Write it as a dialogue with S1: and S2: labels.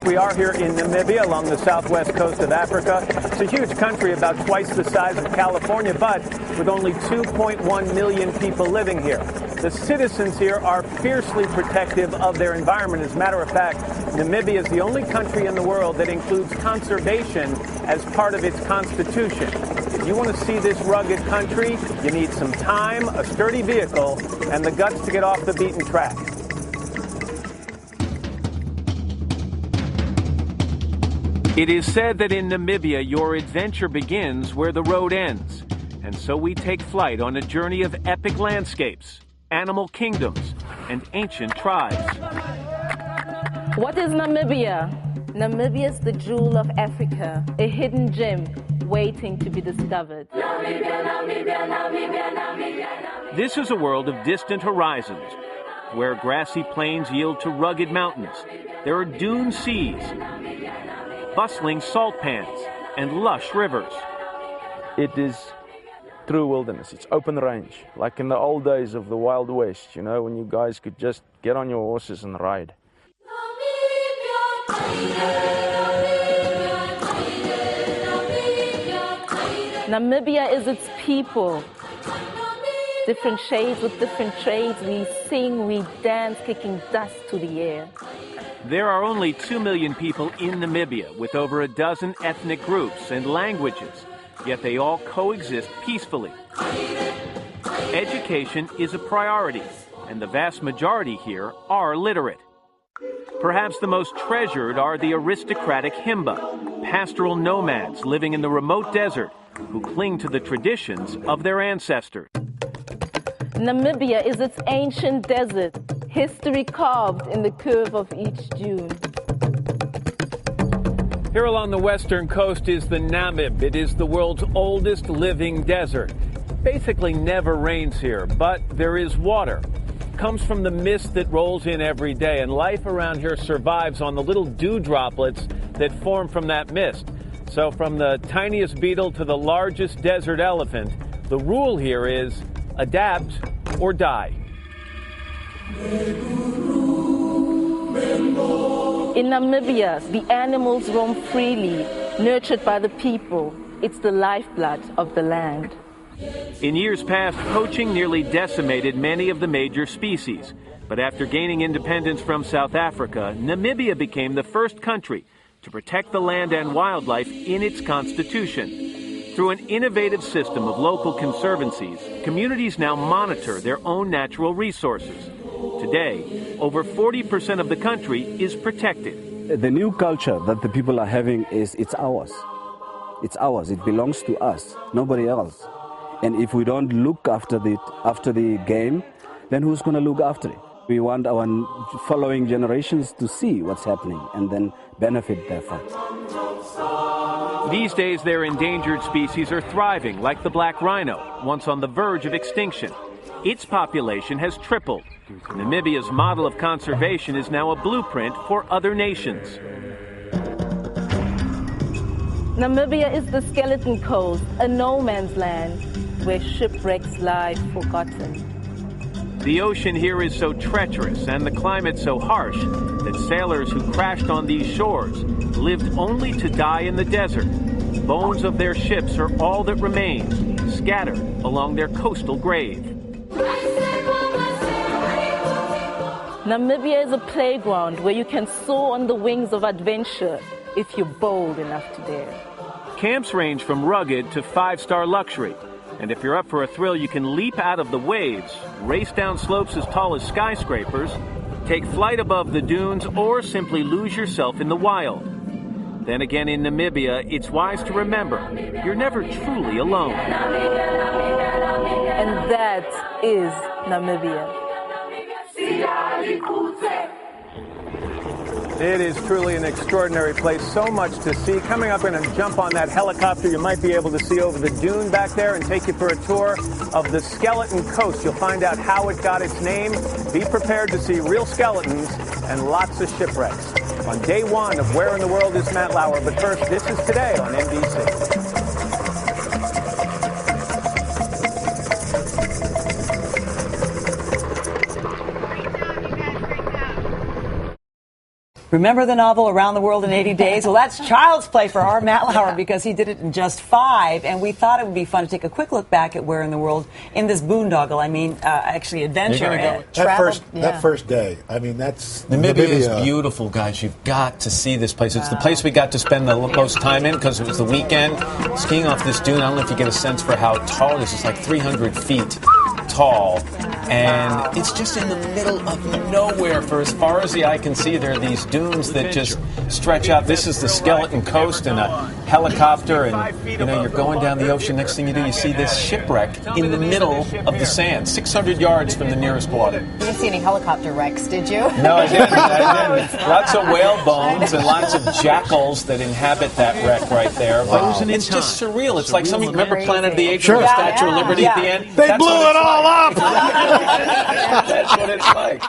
S1: We are here in Namibia along the southwest coast of Africa. It's a huge country, about twice the size of California, but with only 2.1 million people living here. The citizens here are fiercely protective of their environment. As a matter of fact, Namibia is the only country in the world that includes conservation as part of its constitution. If you want to see this rugged country, you need some time, a sturdy vehicle, and the guts to get off the beaten track. It is said that in Namibia, your adventure begins where the road ends. And so we take flight on a journey of epic landscapes, animal kingdoms, and ancient tribes.
S2: What is Namibia? Namibia is the jewel of Africa, a hidden gem waiting to be discovered. Namibia, Namibia, Namibia, Namibia, Namibia.
S1: This is a world of distant horizons, where grassy plains yield to rugged mountains. There are dune seas, bustling salt pans, and lush rivers.
S3: It is true wilderness. It's open range, like in the old days of the Wild West, you know, when you guys could just get on your horses and ride.
S2: Namibia is its people. Different shades with different trades. We sing, we dance, kicking dust to the air.
S1: There are only 2 million people in Namibia, with over a dozen ethnic groups and languages, yet they all coexist peacefully. Education is a priority, and the vast majority here are literate. Perhaps the most treasured are the aristocratic Himba, pastoral nomads living in the remote desert who cling to the traditions of their ancestors.
S2: Namibia is its ancient desert, history carved in the curve of each dune.
S1: Here along the western coast is the Namib. It is the world's oldest living desert. Basically never rains here, but there is water. It comes from the mist that rolls in every day, and life around here survives on the little dew droplets that form from that mist. So from the tiniest beetle to the largest desert elephant, the rule here is adapt or die.
S2: In Namibia, the animals roam freely, nurtured by the people. It's the lifeblood of the land.
S1: In years past, poaching nearly decimated many of the major species. But after gaining independence from South Africa, Namibia became the first country to protect the land and wildlife in its constitution. Through an innovative system of local conservancies, communities now monitor their own natural resources. Today, over 40% of the country is protected.
S4: The new culture that the people are having is it's ours. It's ours. It belongs to us, nobody else. And if we don't look after the game, then who's going to look after it? We want our following generations to see what's happening and then benefit therefrom.
S1: These days, their endangered species are thriving, like the black rhino, once on the verge of extinction. Its population has tripled. Namibia's model of conservation is now a blueprint for other nations.
S2: Namibia is the skeleton coast, a no man's land, where shipwrecks lie forgotten.
S1: The ocean here is so treacherous and the climate so harsh that sailors who crashed on these shores lived only to die in the desert. Bones of their ships are all that remains, scattered along their coastal grave.
S2: Namibia is a playground where you can soar on the wings of adventure if you're bold enough to dare.
S1: Camps range from rugged to 5-star luxury. And if you're up for a thrill, you can leap out of the waves, race down slopes as tall as skyscrapers, take flight above the dunes, or simply lose yourself in the wild. Then again, in Namibia, it's wise to remember, you're never truly alone.
S2: And that is Namibia.
S1: It is truly an extraordinary place, so much to see. Coming up, we're going to jump on that helicopter you might be able to see over the dune back there and take you for a tour of the Skeleton Coast. You'll find out how it got its name. Be prepared to see real skeletons and lots of shipwrecks. On day one of Where in the World is Matt Lauer? But first, this is Today on NBC.
S5: Remember the novel Around the World in 80 Days? Well, that's child's play for our Matt Lauer because he did it in just 5. And we thought it would be fun to take a quick look back at where in the world, in this boondoggle, actually adventure.
S6: You're gonna go. That first day, I mean, that's...
S7: Namibia is beautiful, guys. You've got to see this place. It's the place we got to spend the most time in because it was the weekend. Skiing off this dune, I don't know if you get a sense for how tall it is. It's like 300 feet tall. And it's just in the middle of nowhere. For as far as the eye can see, there are these dunes that just stretch out. This is the skeleton coast and a helicopter, and you're going down the ocean. Next thing you do, you see this shipwreck in the middle of the sand, 600 yards from the nearest water.
S8: You didn't see any helicopter wrecks, did you?
S7: No, I didn't. Lots of whale bones and lots of jackals that inhabit that wreck right there. But it's just surreal. It's like something. Remember Planet of the Apes with the Statue of Liberty at the end?
S6: They blew it all up!
S7: That's what it's like.